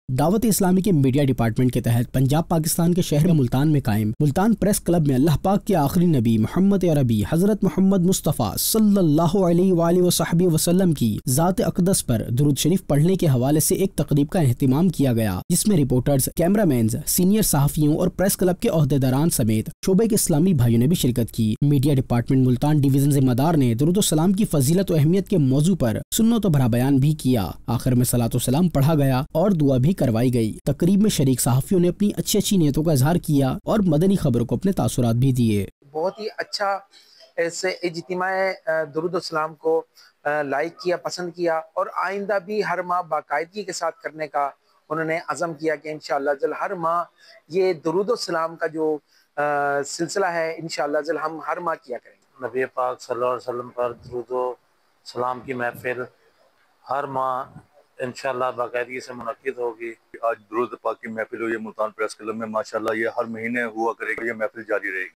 दावत इस्लामी के media department के तहत पंजाब पाकिस्तान के शहर मुल्तान में कायम मुल्तान प्रेस क्लब में अल्लाह पाक के आखिरी नबी मोहम्मद अरबी हजरत मोहम्मद मुस्तफ़ा सल्लल्लाहु अलैहि वसल्लम की ज़ात अक़दस पर दुरूद शरीफ पढ़ने के हवाले से एक तकरीब का एहतमाम किया गया, जिसमें रिपोर्टर्स, कैमरामैन, सीनियर सहाफ़ियों और प्रेस क्लब के ओहदेदारान समेत शोबे के इस्लामी भाइयों ने भी शिरकत की। मीडिया डिपार्टमेंट मुल्तान डिवीजन ज़िम्मेदार ने दुरूद सलाम की फजीलत और अहमियत के मौजू पर सुन्नत भरा बयान भी किया। आखिर में सलातो सलाम पढ़ा गया और दुआ भी करवाई गई। तकरीब में शरीक सहाफ़ियों ने अपनी अच्छी अच्छी नीयतों का इजहार किया और मदनी खबरों को अपने तासुरात भी दिए। बहुत ही अच्छा ऐसे इज्तिमा दुरूद सलाम को लाइक किया, पसंद किया और आइंदा भी हर माह बाकायदगी के साथ करने का उन्होंने अज़म किया कि इंशाअल्लाह जल हर माह ये दुरूद सलाम का जो सिलसिला है इंशाअल्लाह जल हम हर माह किया करेंगे। नबी पाक सल्लल्लाहु अलैहि वसल्लम पर दुरूद सलाम की महफिल हर माह इंशाअल्लाह बाकायदगी से मुनक्किद होगी। आज दुरूद पाक की महफिल हुई है मुल्तान प्रेस क्लब में, माशाअल्लाह ये हर महीने हुआ करेगी, ये महफिल जारी रहेगी।